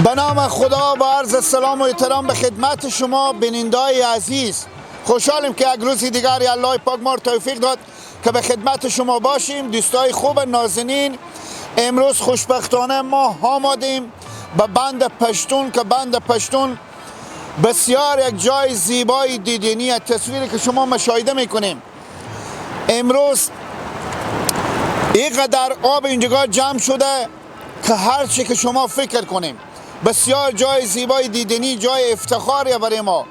به نام خدا با عرض سلام و احترام به خدمت شما بینندگان عزیز. خوشحالیم که یک روز دیگر الله پاک ما توفیق داد که به خدمت شما باشیم. دوستای خوب نازنین، امروز خوشبختانه ما آمدیم به بند پشتون که بند پشتون بسیار یک جای زیبای دیدنی. تصویری که شما مشاهده میکنیم امروز اینقدر آب اینجا جمع شده که هر چی که شما فکر کنیم بسیار جای زیبای دیدنی، جای افتخاریه برای ما.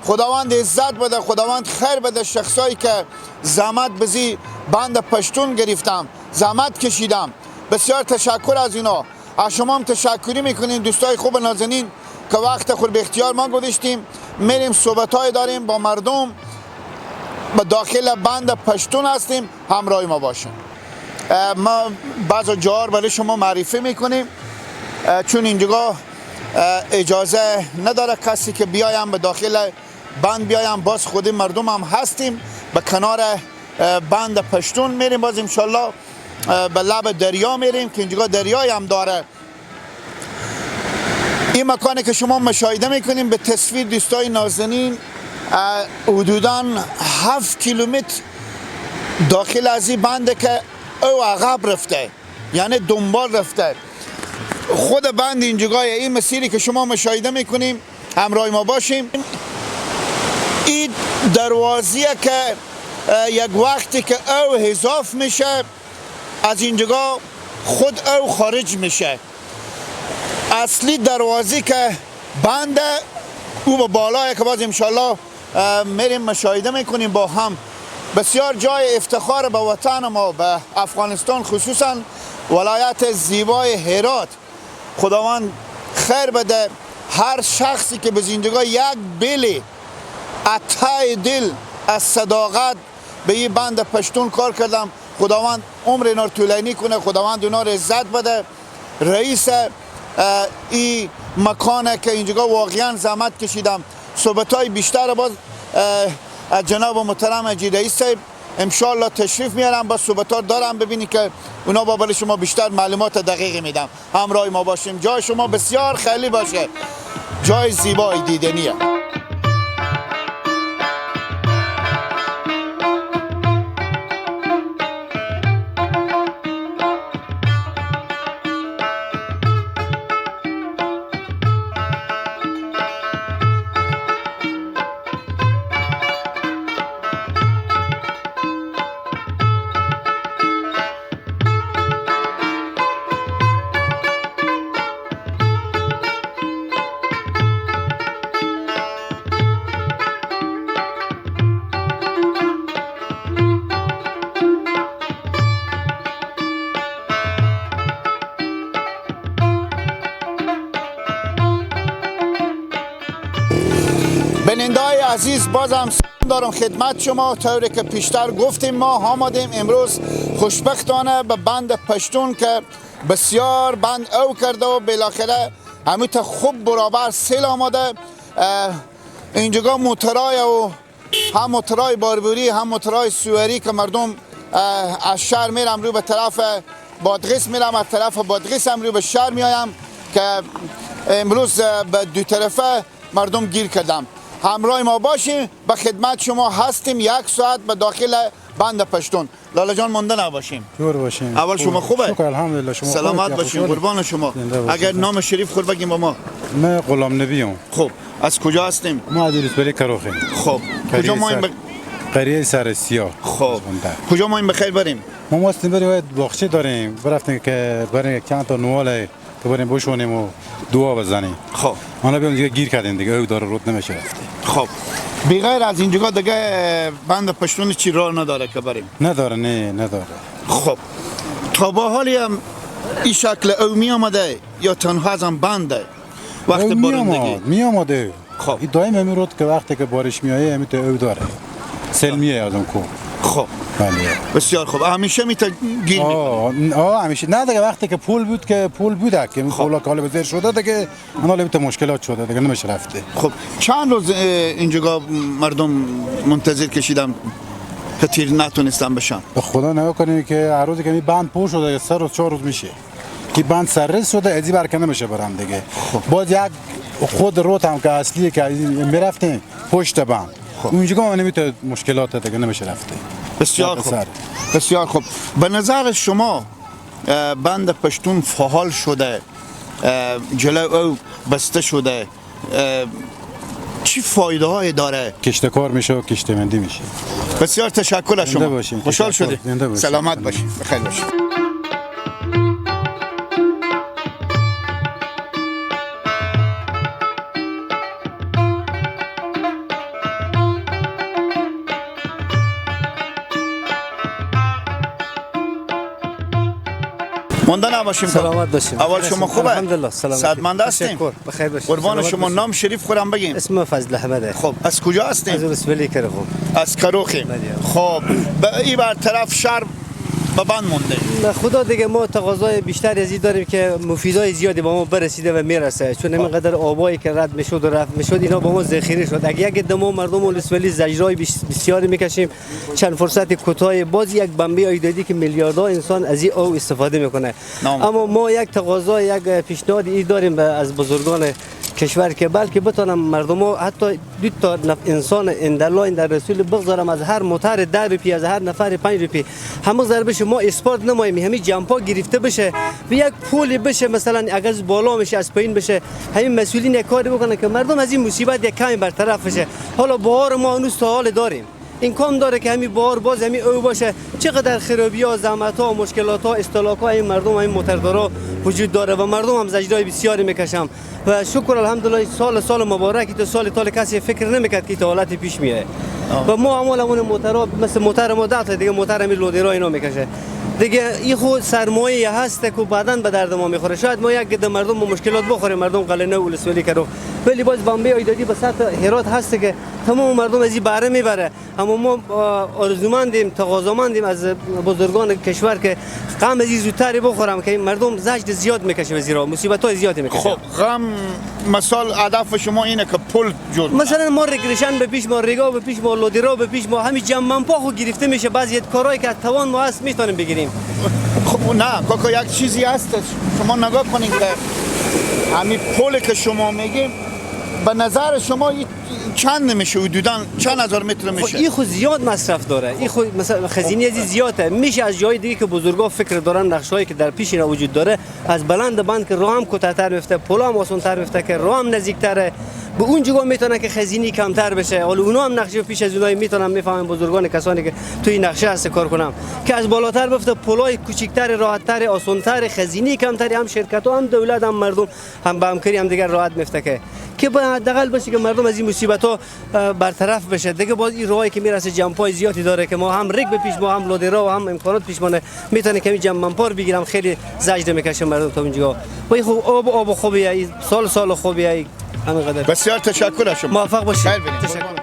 خداوند عزت بده، خداوند خیر بده. شخصایی که زحمت بزی بند پشتون گرفتم، زحمت کشیدم، بسیار تشکر از اینا. از شما هم تشکری میکنیم دوستای خوب نازنین که وقت خود به اختیار ما گذاشتیم. میریم صحبت‌های داریم با مردم، به داخل بند پشتون هستیم، همراه ما باشیم. ما بعض جاها برای شما معرفی میکنیم چون اینجا اجازه نداره کسی که بیایم به داخل بند بیایم. باز خود مردم هم هستیم به کنار بند پشتون میریم. باز انشالله به لب دریا میریم که اینجا دریای هم داره. این مکانی که شما مشاهده میکنیم به تصویر دوستای نازنین حدوداً 7 کیلومتر داخل از این بنده که او عقب رفته، یعنی دنبال رفته. خود بند اینجای این مسیری که شما مشاهده میکنیم همراه ما باشیم. این دروازه که یک وقتی که او حذاف میشه از اینجا خود او خارج میشه. اصلی دروازه که بند او به بالای که باز انشالله میریم مشاهده میکنیم با هم. بسیار جای افتخار به وطن ما، به افغانستان، خصوصا ولایت زیبای هرات. خداوند خیر بده هر شخصی که به زندگی یک بلی اتای دل از صداقت به این بند پشتون کار کردم. خداوند عمر اینا رو طولانی کنه، خداوند اینا رو عزت بده. رئیس این مکانه که اینجا واقعا زحمت کشیدم. صحبت‌های بیشتر باز از جناب محترم حاجی رئیس صاحب انشالله تشریف میارم، با صحبت‌ها دارم ببینید که اونا با برای شما بیشتر معلومات دقیقی میدم. همراه ما باشیم. جای شما بسیار خیلی باشه، جای زیبای دیدنیه. بیننده‌های عزیز، بازم سلام دارم خدمت شما. طوری که پیشتر گفتیم ما آمدیم امروز خوشبختانه به بند پشتون که بسیار بند او کرده و بالاخره همیت خوب برابر سیل آمده. اینجا موترای و هم موترای باربوری هم موترای سواری که مردم از شهر میرم رو به طرف بادغیس میرم، از طرف بادغیس هم رو به شهر میایم که امروز به دو طرفه مردم گیر کردم. همراه ما باشیم، به خدمت شما هستیم. 1 ساعت به داخل بند پشتون. لالا جان مانده نباشیم. جور باشیم. اول شما خوبه؟ شکر الحمدلله. شما سلامت باشین، قربان شما. اگر نام شریف خود بگیم با ما. من غلام نبیم. خب از کجا هستیم؟ ما عدلیسبری کروخیم. خب کجا ما این قریه سر سیاه. خب کجا ما این بخیر بریم؟ ما ماستیم بریم باغچه داریم، برفتیم که بریم چند تا نواله که بریم بشونیم و دعا بزنیم. خب ما بیام دیگه گیر کردیم دیگه، او داره رود نمیشه رفت. خب بغیر از اینجا دیگه بند پشتون چی راه نداره که بریم؟ نداره، نه نداره. خب تا با حالی هم این شکل او می آمده یا تنها از هم بنده وقت بارندگی؟ می آمده. خب این دائم همین رود که وقتی که بارش میایه همیت او داره سیل میایه از اون کو. خب بسیار خوب. همیشه میتونه گیر میکنه؟ همیشه نه دیگه. وقتی که پول بود که پول بوده که پولا کالا بزیر شده دیگه انا لبت مشکلات شده دیگه نمیشه رفته. خب چند روز اینجا مردم منتظر کشیدم که تیر نتونستن بشن؟ به خدا نگاه کنید که هر روزی که می بند پر شده 3 روز 4 روز میشه. که بند سررس شده ازی برکنده میشه برام دیگه باز یک خود روت هم که اصلیه که میرفتیم پشت بند اونجا ما نمیتونه مشکلات دیگه نمیشه رفته. بسیار خوب بسیار خوب. به نظر شما بند پشتون فعال شده جلو او بسته شده چی فایده های داره؟ کشت کار میشه و کشت مندی میشه. بسیار تشکر از شما. خوشحال شدی. شدیم. سلامت باشید. بخیر باشید. مانده نباشیم. سلامت باشیم. اول شما خوبه؟ الحمدلله سلامت. سعادتمند هستین؟ بخیر باشید. قربان شما. نام شریف خورم بگیم. اسم فضل احمده. خب از کجا هستین؟ از اسفلی کرخو. از کروخی. خب به این بر طرف شهر به بند مونده. خدا دیگه ما تقاضای بیشتر از این داریم که مفیدای زیادی با ما برسیده و میرسه چون اینقدر آبایی که رد میشد و رفت میشد اینا با ما ذخیره شد. اگه یک دمو مردم اسفلی زجرای بسیاری میکشیم چند فرصت کوتاه باز یک بمبی ایدادی که میلیاردها انسان از این او استفاده میکنه. اما ما یک تقاضای یک پیشنهاد ای داریم از بزرگان کشور که بلکه بتونم مردم ها حتی دو تا انسان اندرلا در رسول بگذارم از هر موتر 10 روپیه از هر نفر 5 روپیه همه ضربش ما اسپورت نماییم همین جمپا گرفته بشه و یک پولی بشه مثلا اگر از بالا میشه از پایین بشه همین مسئولین یک کاری بکنن که مردم از این مصیبت یک کمی برطرف بشه. حالا بهار ما هنوز تا حال داریم امکان داره که همین بار باز همین او باشه چقدر خرابی ها زحمت ها مشکلات ها استهلاک ها این مردم همین موتردارا وجود داره و مردم هم زجرای بسیاری میکشم و شکر الحمدلله سال مبارکی تو سال تال کسی فکر نمیکرد که حالت پیش میاد و ما عملمون موترها مثل موتر ما 10 تا دیگه موتر همین لودرا اینا میکشه دیگه این خود سرمایه هست که بعداً به درد ما میخوره. شاید ما یک گده مردم با مشکلات بخوریم مردم قلنه و اسفلی کرو ولی باز بمبی ایدادی به سطح هرات هست که تمام مردم از این بهره میبره. اما ما آرزومندیم تقاضامندیم از بزرگان کشور که غم از این زودتری بخورم که این مردم زجر زیاد میکشه و زیرا مصیبت های زیادی میکشه. خب غم مثال هدف شما اینه که پول جور مثلا ما رگریشن به پیش ما ریگا به پیش ما لودرا به پیش ما همین جمع پاخو گرفته میشه بعضی کارهایی که توان ما هست میتونیم بگیریم. خب نه کاکا یک چیزی هست شما نگاه کنید که همین پولی که شما میگیم به نظر شما چند میشه حدوداً چند هزار متر میشه؟ این خود زیاد مصرف داره. این خود مثلا خزینه از زیاده میشه از جای دیگه که بزرگا فکر دارن نقشهایی که در پیش اینا وجود داره از بلند بند که راه هم کوتاه‌تر میفته پل هم آسان‌تر میفته که راه هم نزدیک‌تره به اون جگاه میتونه که خزینه کمتر بشه. حالا اونا هم نقشه پیش از اونایی میتونن میفهمن بزرگان کسانی که توی نقشه هست کار کنم که از بالاتر بفته پلای کوچیک‌تر راحت‌تر آسان‌تر خزینه کمتری هم شرکت‌ها هم دولت هم مردم هم با همکاری هم دیگر راحت میفته که به حداقل باشه که مردم از این مصیبت‌ها برطرف بشه. دیگه باز این راهی که میرسه جمپای زیادی داره که ما هم ریگ به پیش ما هم لودرا و هم امکانات پیشمانه میتونه که جمپار بگیرم خیلی زجر میکشه مردم تا اینجا و این خوب آب خوبیه سال خوبیه همینقدر. بسیار تشکر از شما. موفق باشید. خیر بینید. تشکر.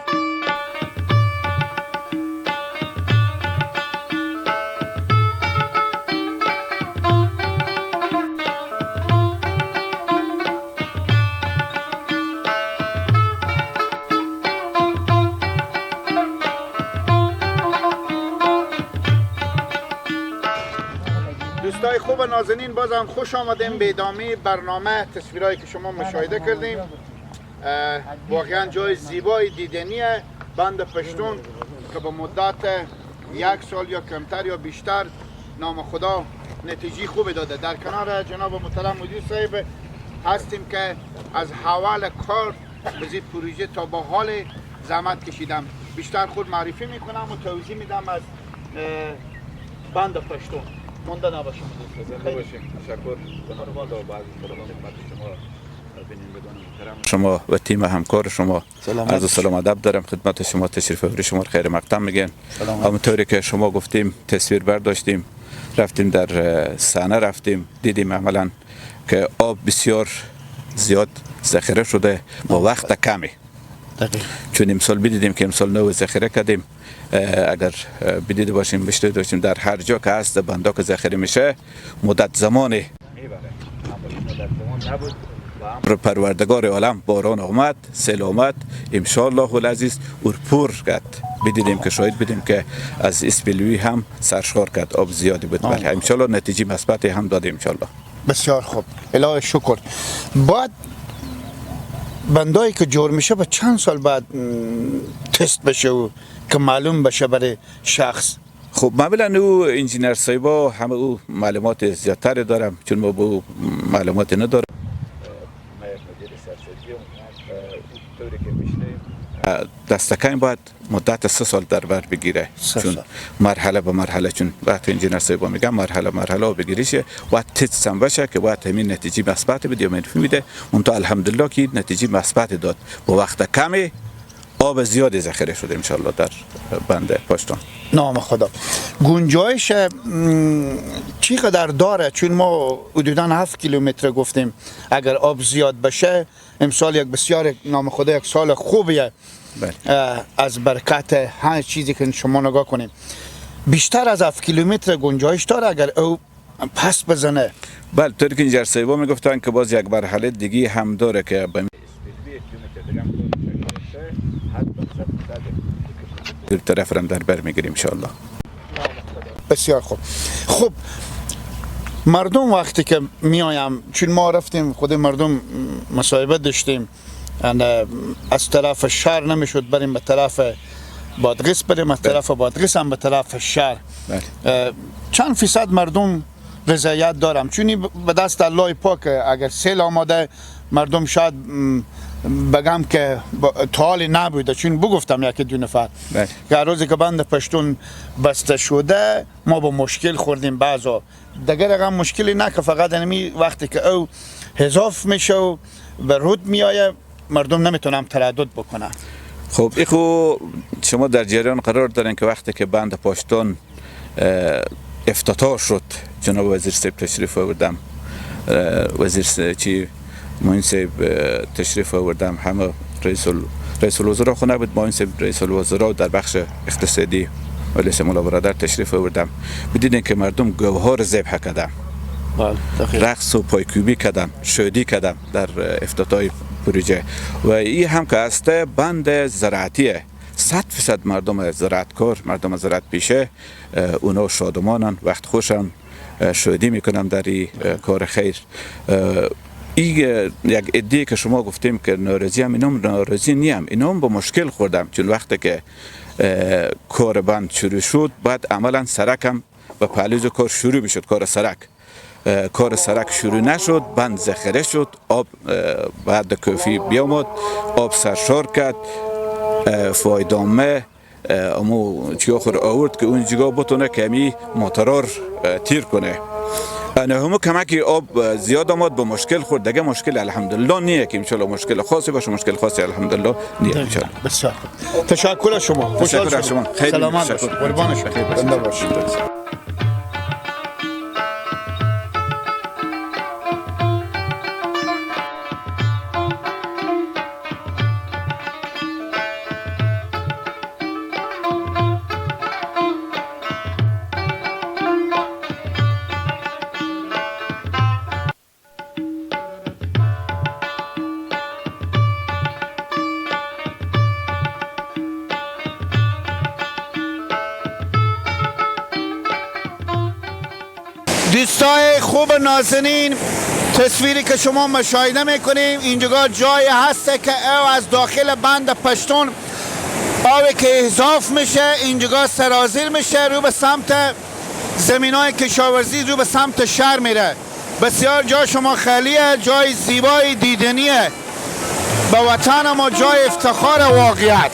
دوستای خوب نازنین بازم خوش آمدیم به ادامه برنامه تصویرهایی که شما مشاهده کردیم. واقعا جای زیبای دیدنیه بند پشتون که به مدت 1 سال یا کمتر یا بیشتر نام خدا نتیجه خوب داده. در کنار جناب محترم مدیر صاحب هستیم که از حوال کار به پروژه تا با حال زحمت کشیدم. بیشتر خود معرفی میکنم و توضیح میدم از بند پشتون. مونده نباشیم. زنده باشیم. تشکر شما و تیم همکار شما. عرض سلام ادب دارم خدمت شما. تشریف آوری شما خیر مقدم میگن. همونطوری که شما گفتیم تصویر برداشتیم رفتیم در صحنه رفتیم دیدیم عملا که آب بسیار زیاد ذخیره شده با وقت کمی. چون امسال بدیدیم که امسال نو ذخیره کردیم اگر بدیده باشیم بشته داشتیم در هر جا که هست بندا که ذخیره میشه مدت زمانی پروردگار عالم باران آمد سیل آمد انشاءالله العزیز اور کرد. بدیدیم که شاید بدیم که از اسپلوی هم سرشار کرد آب زیادی بود. بله انشاءالله نتیجه مثبت هم دادیم انشاءالله. بسیار خوب، الهی شکر. بعد بندایی که جور میشه به چند سال بعد تست بشه و که معلوم بشه برای شخص؟ خب معمولا او انجینر صاحبا همه او معلومات زیادتر دارم، چون ما به او معلومات ندارم. دستکین باید مدت 3 سال در بر بگیره، چون مرحله به مرحله، چون وقتی انجینر صاحبا میگم مرحله مرحله بگیریشه باید تست هم بشه که باید همین نتیجه مثبت بده یا منفی میده. اون تو الحمدلله که نتیجه مثبت داد، با وقت کمی آب زیادی ذخیره شده انشالله در بند پشتون. نام خدا. گنجایش چقدر داره؟ چون ما حدودا 7 کیلومتر گفتیم، اگر آب زیاد بشه امسال یک بسیار نام خدا یک سال خوبیه. از برکت هر چیزی که شما نگاه کنیم بیشتر از 7 کیلومتر گنجایش داره اگر او پس بزنه. بله، طوری که اینجا صاحبا میگفتن که باز یک مرحله دیگه هم داره که در طرف رم در بر میگیریم انشالله. بسیار خوب. خب مردم وقتی که میایم، چون ما رفتیم خود مردم مصاحبه داشتیم، از طرف شهر نمیشد بریم به طرف بادغیس بریم، از طرف بادغیس هم به طرف شهر. چند فیصد مردم رضایت دارم؟ چونی به دست الله پاک اگر سیل آماده مردم شاید بگم که تا حال نبوده، چون بگفتم یکی دو نفر که روزی که بند پشتون بسته شده ما با مشکل خوردیم. بعضا دیگر رقم مشکلی نه که فقط اینمی وقتی که او اضاف میشه و به رود میایه مردم نمیتونم تردد بکنه. خب ایخو شما در جریان قرار دارین که وقتی که بند پشتون افتتاح شد، جناب وزیر صاحب تشریف آوردم، وزیر چی معین صاحب تشریف آوردم، همه رئیس الوزراء خونه بود، معین صاحب رئیس الوزراء در بخش اقتصادی ولی مولا برادر تشریف آوردم. بدیدین که مردم گوهر ذبح کردن، رقص و پایکوبی کردن، شادی کردن در افتتاح پروژه. و این هم که است بند زراعتیه، 100% مردم زراعتکار، مردم زراعت پیشه اونا شادمانن، وقت خوشن، شادی میکنن در این کار خیر. این یک ادعی که شما گفتیم که ناراضی هم، اینام ناراضی نیم، اینام با مشکل خوردم، چون وقتی که کار بند شروع شد بعد عملا سرک هم و پهلوز کار شروع میشد. کار سرک شروع نشد، بند ذخیره شد، آب بعد کافی بیامد، آب سرشار کرد، فایدامه امو چی آخر آورد که اون جگاه بتونه کمی موترار تیر کنه. نه همه کمکی آب زیاد آمد، با مشکل خورد. دیگه مشکل الحمدلله نیه که انشالله مشکل خاصی باشه، مشکل خاصی الحمدلله نیه انشالله. بسیار خوب. تشکر شما. تشکر شما. خیلی سلامت باشید. قربان شما. زنده باشید. دوستای خوب نازنین، تصویری که شما مشاهده میکنیم اینجا جای هسته که او از داخل بند پشتون آبی که اضاف میشه اینجا سرازیر میشه، رو به سمت زمینای کشاورزی، رو به سمت شهر میره. بسیار جای شما خالیه، جای زیبای دیدنیه، به وطن ما جای افتخار واقعیت.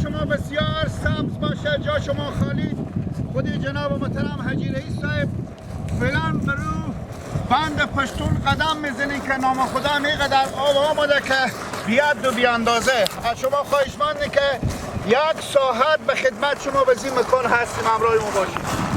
شما بسیار سبز باشه، جا شما خالی. خودی جناب محترم حاجی رئیس صاحب فعلا برو بند پشتون قدم میزنی که نام خدا میقدر آب آمده که بیاد و بیاندازه. از شما خواهشمندی که یک ساعت به خدمت شما به این مکان هستیم، همراه ما باشید.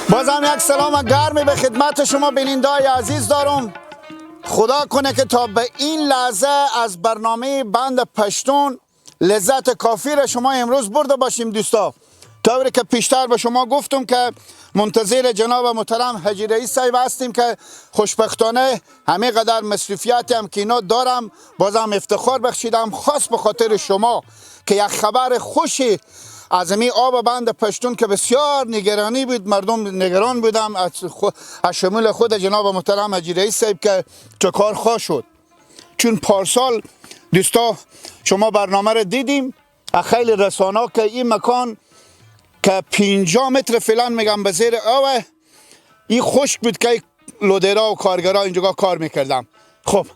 بازم یک سلام گرمی به خدمت شما بینندگان عزیز دارم. خدا کنه که تا به این لحظه از برنامه بند پشتون لذت کافی را شما امروز برده باشیم دوستا. طوری که پیشتر به شما گفتم که منتظر جناب محترم حاجی رئیس صاحب هستیم که خوشبختانه همه قدر مصروفیتی هم که اینا دارم، بازم افتخار بخشیدم خاص به خاطر شما که یک خبر خوشی از این آب بند پشتون که بسیار نگرانی بود، مردم نگران بودم از شمول خود جناب محترم حاجی رئیس صاحب که چه کار خواه شد. چون پارسال دوستا شما برنامه رو دیدیم خیلی رسانه که این مکان که 50 متر فعلا میگم به زیر آوه این خشک بود که لودرا و کارگرها اینجا کار میکردم. خب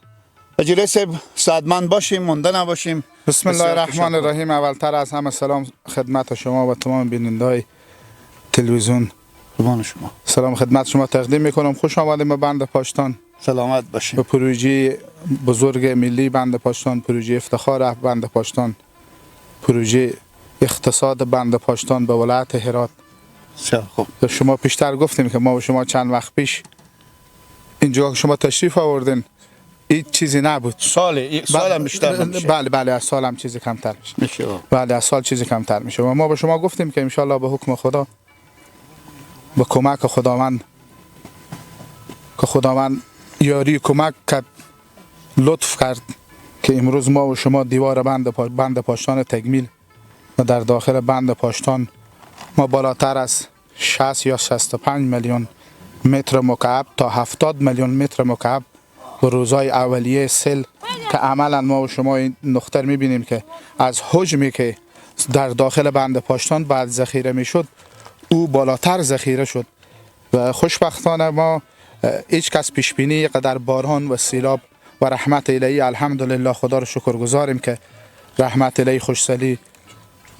حاجی رئیس صاحب سعادتمند باشیم، مونده نباشیم. بسم الله الرحمن الرحیم. اولتر از همه سلام خدمت شما و تمام بینندگان تلویزیون. قربان شما. سلام خدمت شما تقدیم میکنم. خوش آمدید به بند پاشتان. سلامت باشید. به پروژه بزرگ ملی بند پاشتان، پروژه افتخار بند پاشتان، پروژه اقتصاد بند پاشتان به ولایت هرات. خب شما پیشتر گفتیم که ما به شما چند وقت پیش اینجا شما تشریف آوردین، هیچ چیزی نبود. سال هم بیشتر نمیشه. بله از سال هم چیزی کمتر میشه. بله از سال چیزی کمتر میشه و ما به شما گفتیم که انشالله به حکم خدا، به کمک خداوند که خداوند یاری کمک کرد، لطف کرد که امروز ما و شما دیوار بند پاشتان تکمیل و در داخل بند پاشتان ما بالاتر از 60 یا 65 میلیون متر مکعب تا 70 میلیون متر مکعب و روزهای اولیه سیل که عملا ما و شما این نقطه میبینیم که از حجمی که در داخل بند پاشتان بعد ذخیره میشد او بالاتر ذخیره شد و خوشبختانه ما هیچ کس پیش بینی قدر باران و سیلاب و رحمت الهی الحمدلله خدا رو شکرگزاریم که رحمت الهی خوشسالی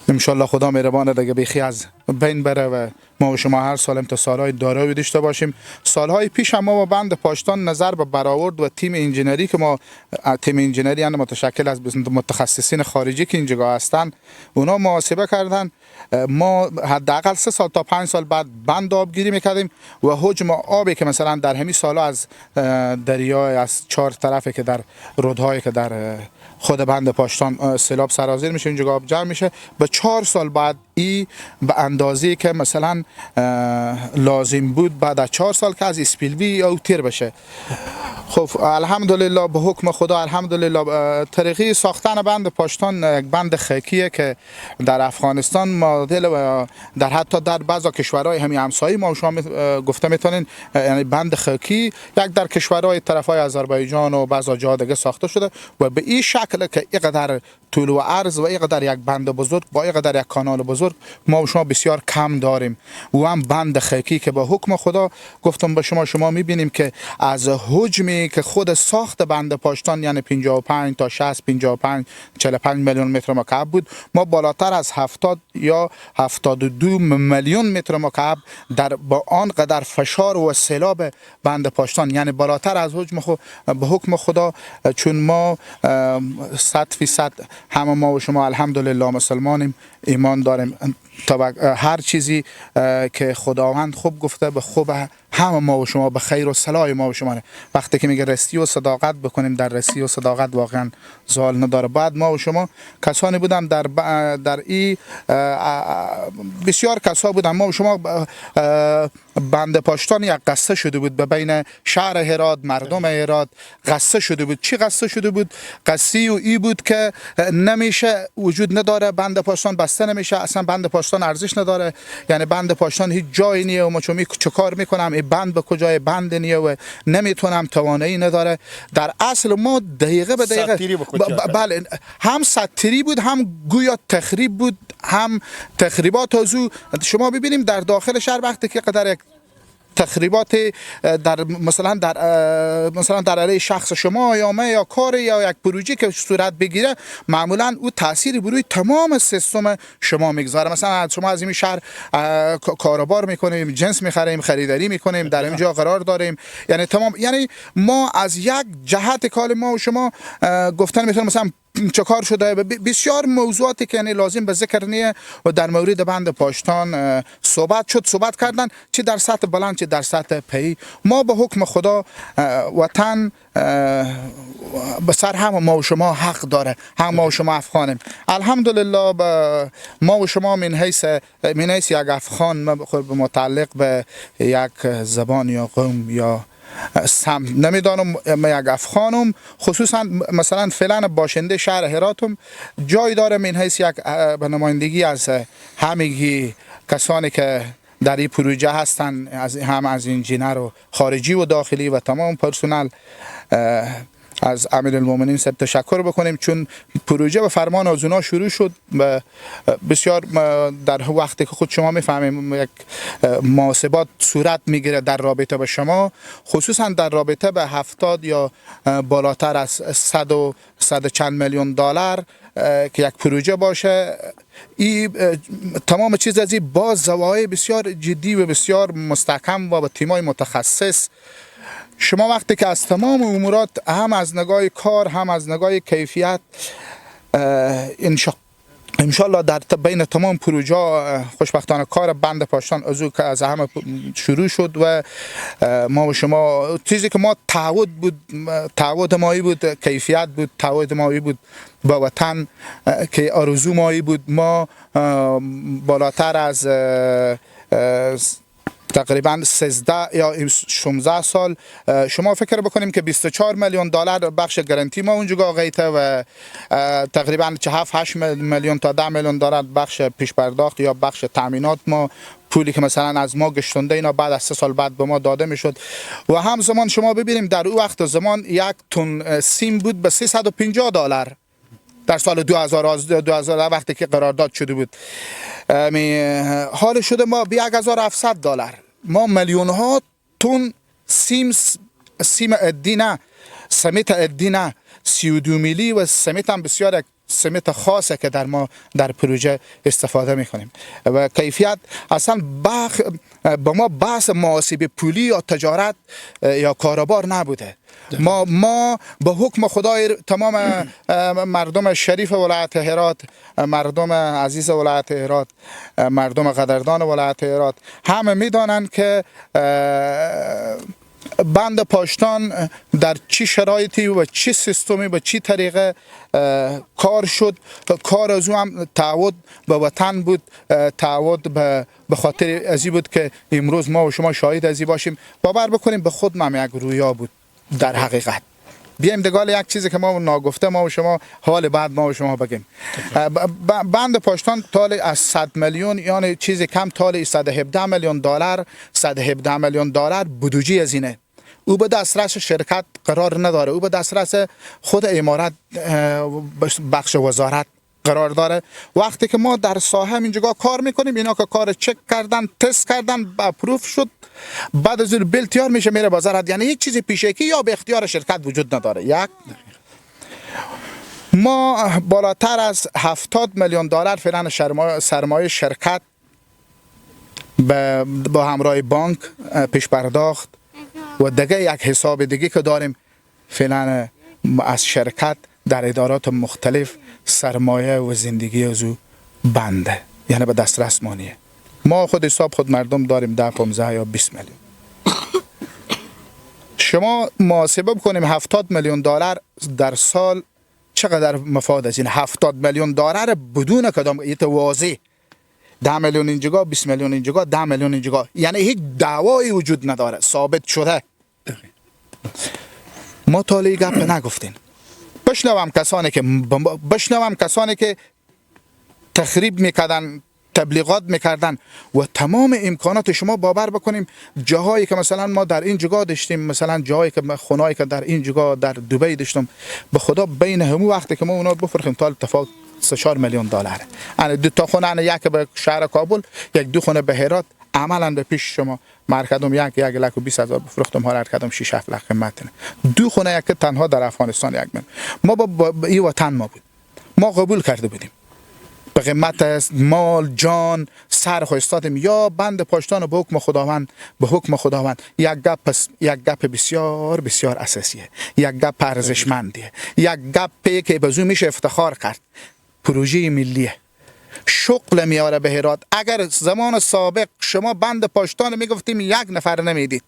ان شاء الله خدا مهربانه دیگه بیخی از بین بره و ما و شما هر سال امتصالهای دارویی داشته باشیم. سالهای پیش هم ما با بند پاشتان نظر به برآورد و تیم انجینری که ما تیم انجینری یعنی متشکل از متخصصین خارجی که اینجا هستن، اونا محاسبه کردن ما حداقل 3 سال تا 5 سال بعد بند آبگیری میکردیم و حجم آبی که مثلا در همین سالا از دریا از 4 طرفه که در رودهایی که در خود بند پاشتان سیلاب سرازیر میشه اینجا آب جمع میشه، به 4 سال بعد ای به اندازه‌ای که مثلا لازم بود بعد از 4 سال که از اسپیلوی او تیر بشه. خب الحمدلله به حکم خدا الحمدلله طریقی ساختن بند پاشتان یک بند خاکیه که در افغانستان مدل و در حتی در بعضی کشورهای همین همسایه ما شما گفته میتونین یعنی بند خاکی یک در کشورهای طرفای آذربایجان و بعضی جا دیگه ساخته شده و به این شکل که اینقدر طول و عرض و اینقدر یک بند بزرگ با اینقدر یک کانال بزرگ ما و شما بسیار کم داریم و هم بند خاکی که با حکم خدا گفتم به شما میبینیم که از حجمی که خود ساخت بند پاشتان یعنی 55 تا 60 55 45 میلیون متر مکعب بود، ما بالاتر از 70 یا 72 میلیون متر مکعب در با آنقدر فشار و سیلاب بند پاشتان یعنی بالاتر از حجم به حکم خدا، چون ما 100% همه ما و شما الحمدلله مسلمانیم، ایمان داریم تا هر چیزی که خداوند خوب گفته به خوب همه ما و شما به خیر و صلاح ما و شما. وقتی که میگه راستی و صداقت بکنیم در راستی و صداقت واقعا زال نداره. بعد ما و شما کسانی بودم در این بسیار کسا بودم ما و شما بند پاشتان یک قصه شده بود به بین شهر هرات مردم هرات قصه شده بود. چی قصه شده بود؟ قصه و ای بود که نمیشه وجود نداره بند پاشتان بسته نمیشه، اصلا بند پاشتان ارزش نداره، یعنی بند پاشتان هیچ جایی نیه و ما چه کار میکنم این بند به کجای بند نیه و نمیتونم توانایی نداره. در اصل ما دقیقه به دقیقه بله هم سطری بود هم گویا تخریب بود هم تخریبات آزو. شما ببینیم در داخل شهر وقتی که قدر یک تخریبات در مثلا در علیه شخص شما یا ما یا کار یا یک پروژه که صورت بگیره معمولا او تأثیری بروی تمام سیستم شما میگذاره. مثلا شما از این شهر کاروبار میکنیم، جنس میخریم، خریداری میکنیم، در اینجا قرار داریم، یعنی تمام یعنی ما از یک جهت کال ما و شما گفتن میتونم مثلا چه کار شده بسیار موضوعاتی که یعنی لازم به ذکر نیه و در مورد بند پاشتان صحبت کردن چه در سطح بلند چه در سطح پی. ما به حکم خدا وطن به سر هم ما و شما حق داره، هم ما و شما افغانیم الحمدلله. ما و شما من حیث یک افغان متعلق به یک زبان یا قوم یا سم نمیدانم، یک افغانم خصوصا مثلا فعلا باشنده شهر هراتم جای داره من حیث یک به نمایندگی از همگی کسانی که در این پروژه هستن، هم از انجینر و خارجی و داخلی و تمام پرسنل از امیرالمومنین سب تشکر بکنیم، چون پروژه به فرمان از اونا شروع شد. بسیار در وقتی که خود شما میفهمیم یک محاسبات صورت میگیره در رابطه به شما، خصوصا در رابطه به 70 یا بالاتر از 100 چند میلیون دلار که یک پروژه باشه، این تمام چیز از این با زوایای بسیار جدی و بسیار مستحکم و با تیمای متخصص شما وقتی که از تمام امورات هم از نگاه کار هم از نگاه کیفیت انشالله در بین تمام پروژه خوشبختانه کار بند پاشتان از همه شروع شد و ما و شما چیزی که ما تعهد مایی بود، کیفیت بود، تعهد مایی بود با وطن که آرزو مایی بود. ما بالاتر از تقریبا 13 یا 16 سال شما فکر بکنیم که 24 میلیون دلار بخش گارانتی ما اونجا آقایته و تقریبا 7-8 میلیون تا 10 میلیون دلار بخش پیش پرداخت یا بخش تامینات ما، پولی که مثلا از ما گشتنده اینا بعد از 3 سال بعد به ما داده میشد. و همزمان شما ببینیم در اون وقت زمان 1 تن سیم بود به 350 دلار در سال 2000 وقتی که قرارداد شده بود. حال شده ما به 1700 دلار ما میلیون ها تن سیم ادی نه، سمیت ادی نه 32 میلی و سمیت هم بسیار سمت خاصه که ما در پروژه استفاده میکنیم و کیفیت اصلا با ما بحث محاسبه پولی یا تجارت یا کاروبار نبوده. ما به حکم خدای تمام مردم شریف ولایت هرات، مردم عزیز ولایت هرات، مردم قدردان ولایت هرات همه میدانند که بند پاشتان در چی شرایطی و چی سیستمی و چی طریقه کار شد. کار از او هم تعهد به وطن بود، تعهد به خاطر ازی بود که امروز ما و شما شاهد ازی باشیم. باور بکنیم به خود هم یک رویا بود در حقیقت. بیایم دگال یک چیزی که ما ناگفته ما و شما حال بعد ما و شما بگیم. بند پاشتان تال از 100 میلیون یعنی چیزی کم تال 117 میلیون دلار 117 میلیون دلار بودجه از اینه. او به دسترس شرکت قرار نداره، او به دسترس خود امارت بخش وزارت قرار داره. وقتی که ما در ساحه اینجا کار میکنیم اینا که کار چک کردن تست کردن اپروف شد بعد از اون بیل تیار میشه میره وزارت. یعنی هیچ چیزی پیشکی یا به اختیار شرکت وجود نداره. یک ما بالاتر از 70 میلیون دلار فعلا سرمایه شرکت با همراه بانک پیش پرداخت و دیگه یک حساب دیگه که داریم فعلا از شرکت در ادارات مختلف سرمایه و زندگی از او بنده، یعنی به دسترس مانیه. ما خود حساب خود مردم داریم 10 15 یا 20 میلیون. شما محاسبه بکنیم 70 میلیون دلار در سال چقدر مفاد از این 70 میلیون دلار بدون کدام واضح 10 میلیون اینجا 20 میلیون اینجا 10 میلیون اینجا، یعنی هیچ دعوایی وجود نداره ثابت شده. ما تالی گپ نگفتین. بشنوم کسانی که تخریب میکردن تبلیغات میکردن و تمام امکانات شما باور بکنیم جاهایی که مثلا ما در این جگاه داشتیم، مثلا جاهایی که خونهایی که در این جگاه در دبی داشتم، به خدا بین همون وقتی که ما اونا بفرخیم تا تفاوت 4 میلیون دلار. یعنی دو تا خونه، یک به شهر کابل، یک دو خونه به هرات. عملا به پیش شما مرکدم یک لک و 20,000 بفروختم، ها کردم 6 7 لک قیمت. دو خونه یک تنها در افغانستان یک من. ما با این وطن ما بود، ما قبول کرده بودیم به قیمت مال جان سر خواستادیم یا بند پاشتان به حکم خداوند. به حکم خداوند یک گپ بسیار بسیار اساسیه، یک گپ ارزشمندیه، یک گپی که به زو میشه افتخار کرد. پروژه ملیه، شغل میاره به هرات. اگر زمان سابق شما بند پاشتان میگفتیم یک نفر نمیدید،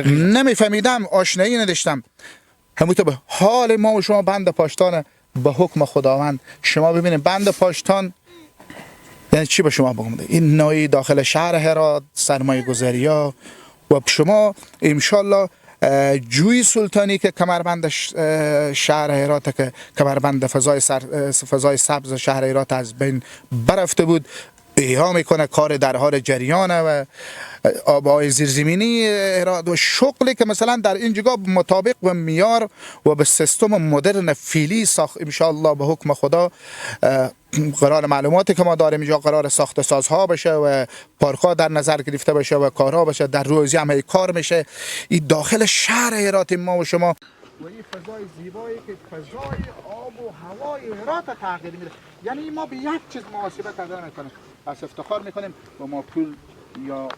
نمیفهمیدم، آشنایی نداشتم. همونطور به حال ما و شما بند پاشتان به حکم خداوند. شما ببینید بند پاشتان یعنی چی به شما بگم. این نوعی داخل شهر هرات سرمایه گذاری ها و شما انشالله جوی سلطانی که کمربند شهر هرات که کمربند فضای سبز شهر هرات از بین برفته بود ایها میکنه، کار در حال جریانه و آبهای زیرزمینی هرات و شغلی که مثلا در این جگاه مطابق و معیار و به سیستم مدرن فیلی ساخت انشاءالله به حکم خدا. قرار معلوماتی که ما داریم اینجا قرار ساخت سازها بشه و پارک‌ها در نظر گرفته بشه و کارها بشه، در روزی هم کار میشه. این داخل شهر هرات ما و شما و این فضای زیبایی که فضای آب و هوای هرات تغییر میده. یعنی ما به یک چیز محاسبه کردن نکنیم، پس افتخار میکنیم و ما پول یا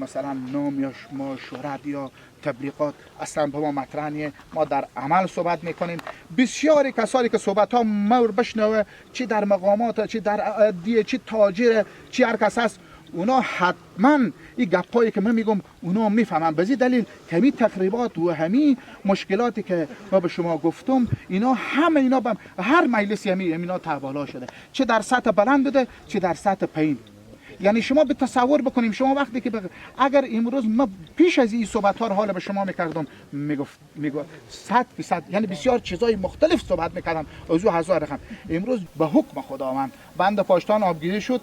مثلا نام یا ما شهرت یا تبلیغات اصلا به ما مطرح نیه. ما در عمل صحبت میکنیم. بسیاری کسانی که صحبت ها ما بشنوه، چی در مقامات، چی در عدیه، چی تاجر، چی هر کس هست، اونا حتما این گپایی که من میگم اونا میفهمن. به این دلیل که همین تقریبات و همین مشکلاتی که ما به شما گفتم اینا همه اینا به هر مجلسی همینا تحوالا شده، چه در سطح بلند بوده چه در سطح پایین. یعنی شما به تصور بکنیم شما وقتی که اگر امروز ما پیش از این صحبت ها رو حالا به شما میکردم میگو 100% یعنی بسیار چیزای مختلف صحبت میکردم از او هزار رقم. امروز به حکم خداوند بند پاشتان آبگیری شد،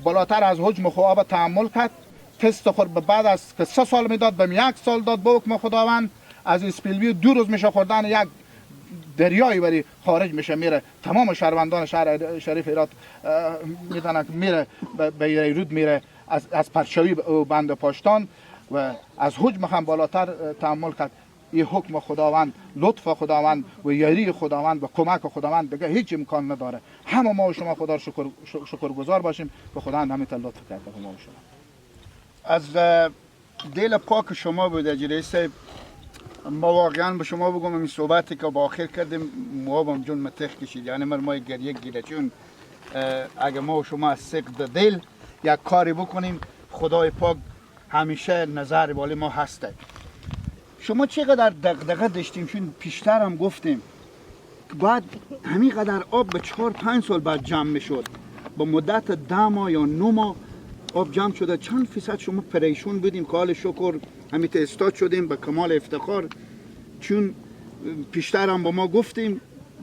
بالاتر از حجم خواب تحمل کرد. تست خود بعد از که 3 سال میداد به 1 سال داد به حکم خداوند. از اسپیلوی 2 روز میشه خوردن یک دریایی بری خارج میشه میره. تمام شهروندان شهر شریف هرات میدونن که میره به رود میره از پرچاوی بند پاشتان و از حجم هم بالاتر تحمل کرد. این حکم خداوند، لطف خداوند و یاری خداوند و کمک خداوند دیگه هیچ امکان نداره. همه ما و شما خدا شکرگزار باشیم که خداوند همین لطف کرده به ما و شما. از دل پاک شما بود حاجی رئیس صاحب. ما واقعا به شما بگم این صحبتی که با آخر کردیم موابم جون متخ کشید، یعنی ما گریه گیره، چون اگه ما و شما از سقد دل یک کاری بکنیم خدای پاک همیشه نظر بالی ما هسته. شما چقدر دغدغه داشتیم، چون پیشتر هم گفتیم که باید همین قدر آب به 4-5 سال بعد جمع میشد، با مدت 10 ماه یا 9 ماه آب جمع شده. چند فیصد شما پریشون بودیم که حال شکر همیت استاد شدیم به کمال افتخار، چون پیشتر هم با ما گفتیم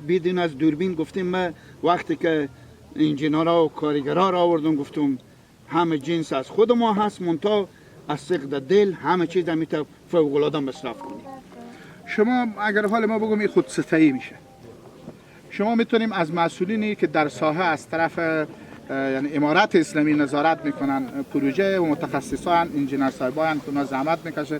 بدون از دوربین گفتیم ما وقتی که انجینرها و کارگرها را آوردم گفتم همه جنس از خود ما هست، منتها از سقد دل همه چیز همیت فوق العاده مصرف کنیم. شما اگر حال ما بگم این خودستایی میشه. شما میتونیم از مسئولینی که در ساحه از طرف یعنی امارت اسلامی نظارت میکنن پروژه و متخصصان انجینر صاحبان که اونا زحمت میکشه،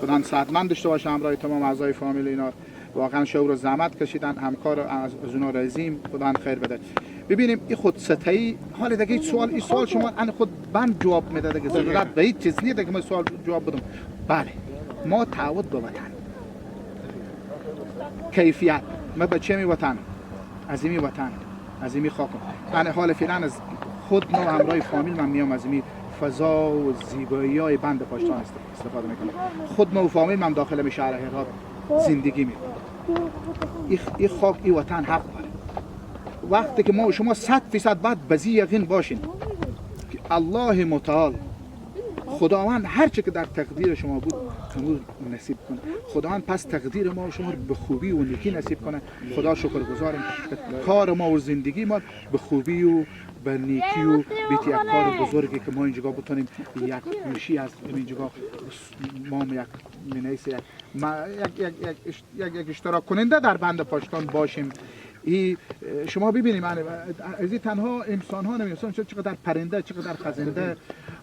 خدا صحتمند داشته باشه همراه تمام اعضای فامیل اینا، واقعا شعور و زحمت کشیدن، همکار از اونا رزیم، خدا خیر بده. ببینیم این خودستایی حال دیگه این سوال شما ان خود من جواب میده دیگه، ضرورت به هیچ چیز نیست که من سوال جواب بدم. بله ما تعهد به وطن، کیفیت، ما بچه می وطن، عظیمی وطن، عظیمی خاکم. من حال فعلا از خود ما همراه فامیل من میام از این فضا و زیبایی های بند پاشتان استفاده میکنم. خود ما و فامیل من داخل شهر هرات زندگی میکنم. این خاک این وطن حق داره. وقتی که ما و شما 100% باید بزی یقین باشین که الله متعال خداوند هر چه که در تقدیر شما بود امور نصیب کنه. خداوند پس تقدیر ما و شما رو به خوبی و نیکی نصیب کنه. خدا شکرگزاریم کار ما و زندگی ما به خوبی و به نیکی و بیت یک کار بزرگی که ما اینجا بتونیم یک میشی از اینجا ما یک مینیس یک اشتراک کننده در بند پاشتان باشیم. شما ببینید من از این تنها انسان ها نمیدونم چقدر پرنده چقدر خزنده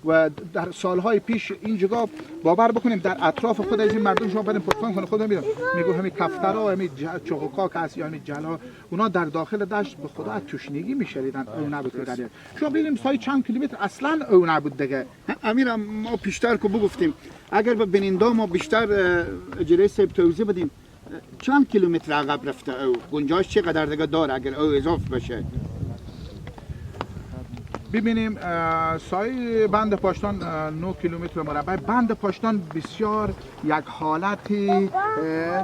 و در سالهای پیش این جگاه باور بکنیم در اطراف خود از این مردم شما بریم پرسان کنه خود میگم همین کفترها و همین چغوکا که هست یا همین جلا اونا در داخل دشت به خدا تشنگی میشریدن او نبود که دریا شما ببینیم سای چند کیلومتر اصلا او نبود دیگه. امیر ما پیشتر که بگفتیم اگر به بنیندا ما بیشتر اجاره صاحب توضیح بدیم چند کیلومتر عقب رفته او گنجایش چقدر دیگه داره اگر او اضافه بشه؟ ببینیم سایه بند پاشتان 9 کیلومتر مربع. بند پاشتان بسیار یک حالتی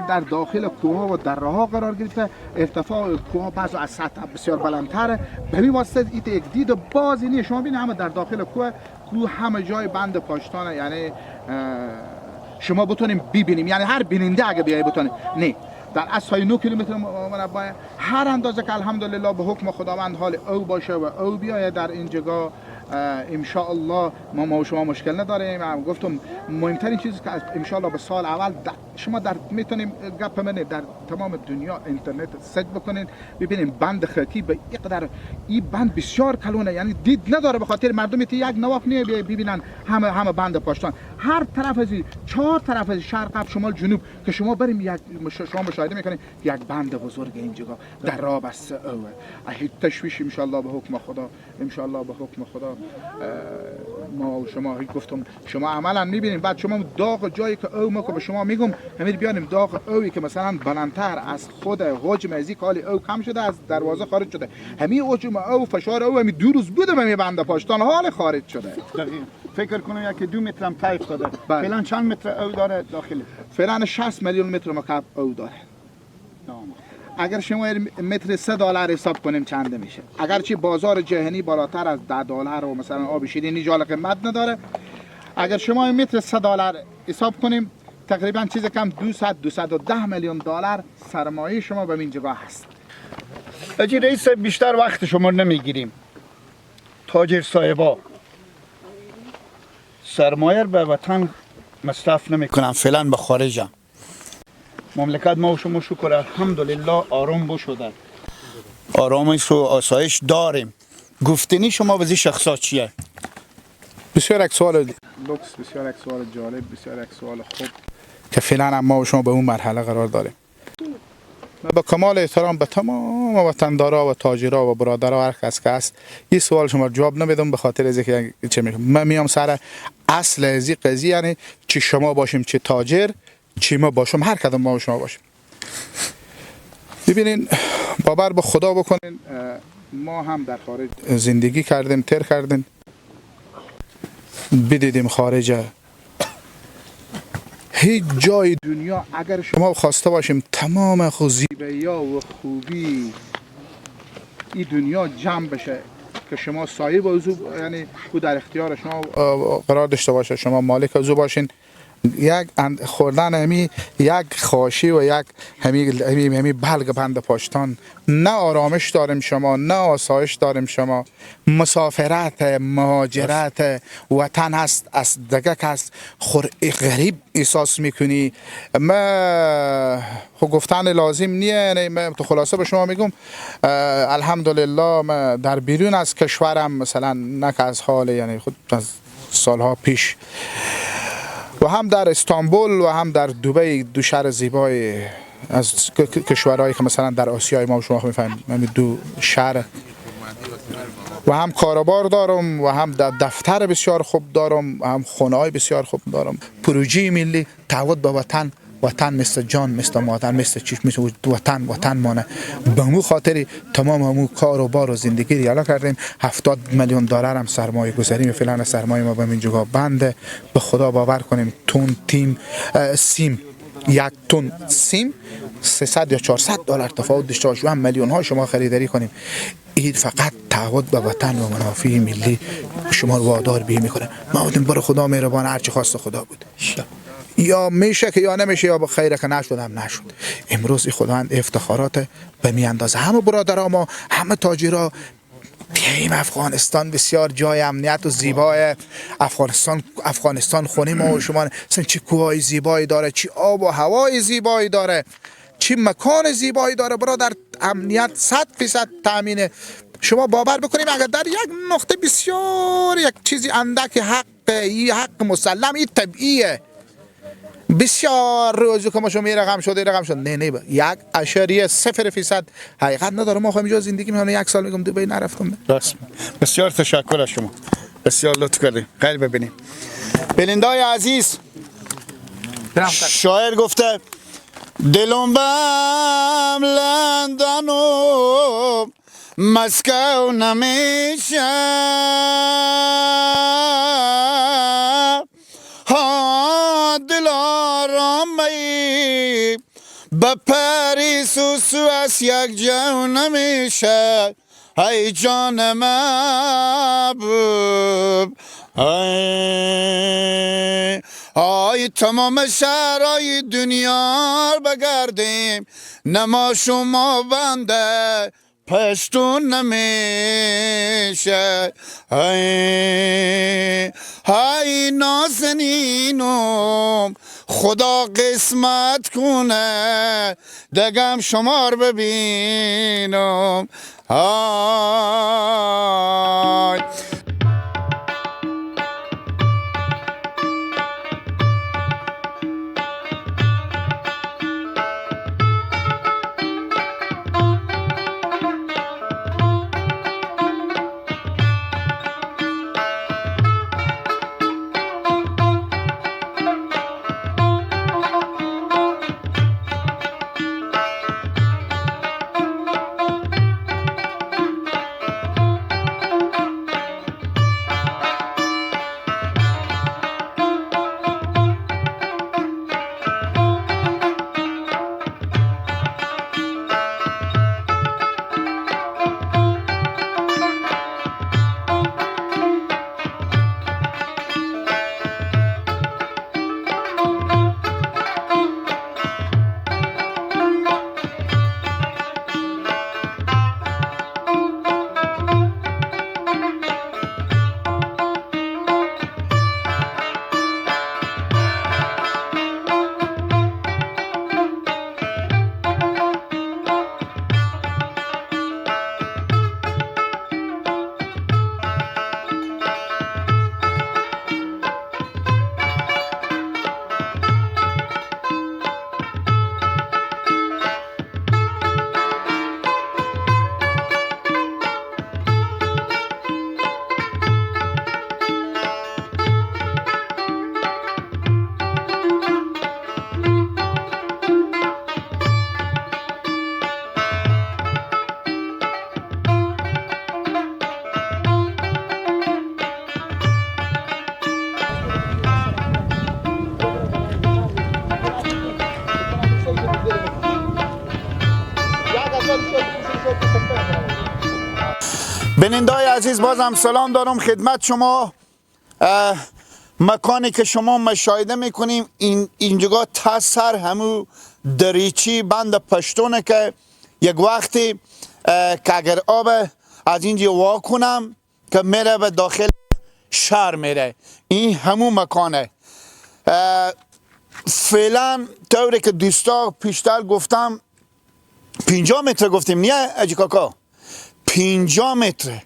در داخل کوه و دره ها قرار گرفته. ارتفاع کوه بعضی از سطح بسیار بلندتره. به این واسطه ایت یک دید بازی نیست. شما ببینید همه در داخل کوه همه جای بند پاشتانه، یعنی شما بتونیم ببینیم، یعنی هر بیننده اگه بیای بتونه نه در اصل 9 کیلومتر مربع هر اندازه که الحمدلله به حکم خداوند حال او باشه و او بیاید در این جگاه ان شاء الله ما و شما مشکل نداریم. گفتم مهمترین چیزی که ان شاء الله به سال اول شما در میتونیم گپ منه در تمام دنیا اینترنت سرچ بکنین ببینیم بند خاکی به اینقدر این بند بسیار کلونه، یعنی دید نداره به خاطر مردمی که یک نواخت نیه ببینن همه بند پاشتان هر طرف از 4 طرف از شرق شمال جنوب که شما بریم یک شما مشاهده میکنین یک بند بزرگ این جگاه در راه بس اوه هیچ تشویش ان شاء الله به حکم خدا ان شاء الله به حکم خدا ما و شما گفتم شما عملا میبینیم بعد شما داغ جایی که او ما که به شما میگم همین بیانیم داغ اوی که مثلا بلندتر از خود حجم از این کالی او کم شده از دروازه خارج شده همین حجم او فشار او همین 2 روز بوده همین بنده پاشتان حال خارج شده. فکر کنم که 2 متر هم تایف داده. فعلا چند متر او داره داخل؟ فعلا 60 میلیون متر مکعب او داره. اگر شما متر $3 حساب کنیم چند میشه؟ اگرچه بازار جهانی بالاتر از $10 و مثلا آب شیرینی جال قیمت نداره، اگر شما متر $3 حساب کنیم تقریبا چیز کم 210 میلیون دلار سرمایه شما به این جگاه هست. اجی رئیس بیشتر وقت شما نمیگیریم. تاجر صاحبا سرمایه به وطن مصرف نمیکنن، فعلا به خارجم. مملکت ما و شما شکر الحمدلله آرام شده، آرامش و آسایش داریم. گفتنی شما به شخصات چیه؟ بسیار یک سوال لوکس، بسیار یک سوال جالب، بسیار یک سوال خوب. که فعلا هم ما و شما به اون مرحله قرار داریم. من با کمال احترام به تمام وطندارا و تاجرا و برادرها هر کس که هست این سوال شما جواب نمیدم، به خاطر از اینکه چه میگم من میام سر اصل از این قضیه، یعنی چی شما باشیم چی تاجر چی ما باشیم، هر کدوم ما و شما باشیم. ببینین باور به خدا بکنین، ما هم در خارج زندگی کردیم، تر کردیم، بدیدیم خارج هیچ جای دنیا اگر شما خواسته باشیم تمام زیبایی‌ها و خوبی این دنیا جمع بشه که شما صاحب اوضو، یعنی او در اختیار شما قرار داشته باشه، شما مالک اوضو باشین، یک خوردن همی یک خاشی و یک همی بلگ بند پاشتان، نه آرامش داریم شما، نه آسایش داریم شما. مسافرت، مهاجرت، وطن هست از دگک هست، غریب احساس میکنی. ما گفتن لازم نیه، یعنی من تو خلاصه به شما میگم الحمدلله ما در بیرون از کشورم مثلا نک از حال، یعنی خود از سالها پیش و هم در استانبول و هم در دبی، دو شهر زیبای از کشورهایی که مثلا در آسیای ما شما میفهمید، من دو شهر و هم کاروبار دارم و هم دفتر بسیار خوب دارم و هم خانه‌های بسیار خوب دارم. پروژه ملی تعهد به وطن، وطن مثل جان، مثل مادر، مثل چیش، مثل وطن مانه. به مو خاطر تمام همو کاروبار و زندگی ریالا کردیم. 70 میلیون دلار هم سرمایه گذاری فعلا سرمایه ما به این جگاه بنده. به خدا باور کنیم سیم یک تن سیم 300 یا 400 دلار تفاوت داشته باشه، هم میلیون ها شما خریداری کنیم. این فقط تعهد به وطن و منافع ملی شما رو وادار به میکنه. ما بودیم برای خدا مهربان، هر چی خواست خدا بود. یا میشه که یا نمیشه، یا خیره که نشد هم نشد. امروز خداوند افتخارات به می اندازه. همه برادرها ما، همه تاجرها، تیم افغانستان بسیار جای امنیت و زیبای. افغانستان خونه ما و شما چه کوههای زیبایی داره، چه آب و هوای زیبایی داره، چه مکان زیبایی داره. برادر امنیت 100% تامینه. شما باور بکنید اگر در یک نقطه بسیار یک چیزی اندک حق مسلم، این طبیعیه. بسیار روزو که ما شما رقم شد نه 1.0% حقیقت نداره. ما خواهیم اینجا زندگی میکنم، 1 سال میگم دبی نرفتم. راست. بسیار تشکر از شما، بسیار لطف کردید. خیلی ببینیم بلندای عزیز، شاعر گفته دلم بم لندن و مسکو نمیشه، دلارامی به پریس و سوئیس یک جو نمیشه. ای جان محبوب، ای تمام شهرهای دنیا بگردیم، نما شما بنده پشتون نمیشه. ای نازنینم خدا قسمت کنه، دگم شمار ببینم. بینندای عزیز بازم سلام دارم خدمت شما. مکانی که شما مشاهده میکنیم اینجا تا سر همو دریچی بند پشتونه که یک وقتی که اگر آب از اینجا وا کنم که میره به داخل شهر میره. این همو مکانه. فعلا طوری که دوستا پیشتر گفتم 50 متر گفتیم نه اجی کاکا 50 متر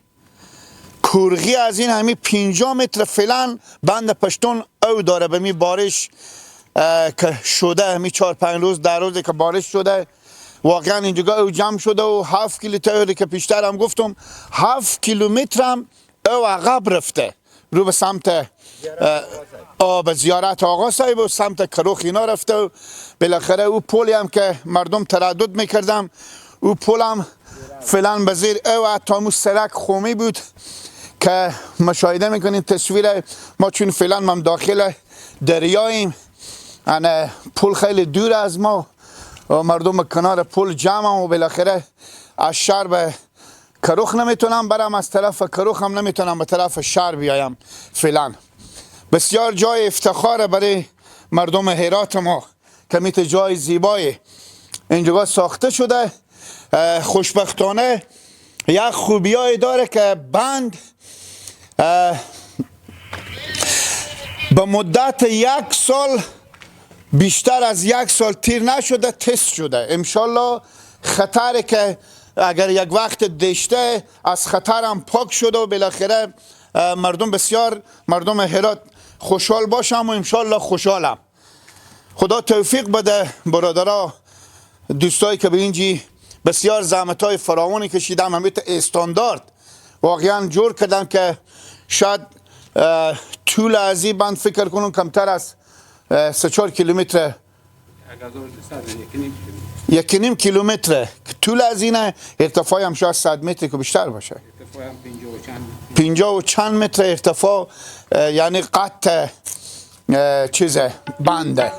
کورغی از این همین 50 متر فعلا بند پشتون او داره. به می بارش که شده همین 4-5 روز در روزی که بارش شده واقعا اینجا او جمع شده و 7 کیلومتر که پیشتر هم گفتم 7 کیلومتر هم او عقب رفته رو به سمت به زیارت آقا صاحب و سمت کروخ اینا رفته و بالاخره او پولی هم که مردم تردد میکردم او پول هم فعلا به زیر او تامو سرک خومی بود که مشاهده میکنید تصویر ما چون فعلا ما داخل دریاییم انا پول خیلی دور از ما و مردم کنار پول جمع و بالاخره از شهر به کروخ نمیتونم برم از طرف کروخ هم نمیتونم به طرف شهر بیایم. فعلا بسیار جای افتخار برای مردم هرات ما که میت جای زیبایی اینجا ساخته شده. خوشبختانه یک خوبیایی داره که بند به مدت 1 سال بیشتر از 1 سال تیر نشده تست شده. انشالله خطری که اگر یک وقت داشته از خطر هم پاک شده و بالاخره مردم بسیار مردم هرات خوشحال باشم و انشالله خوشحالم. خدا توفیق بده برادرها دوستایی که به اینجی بسیار زحمت‌های فراوانی کشیدم همیت استاندارد واقعا جور کردن که شاید طول از این بند فکر کنم کمتر از 3-4 کیلومتر 1.5 کیلومتر طول از اینه. ارتفاع هم شاید 100 متر که بیشتر باشه. 50 و چند متر ارتفاع یعنی قطع چیزه بنده.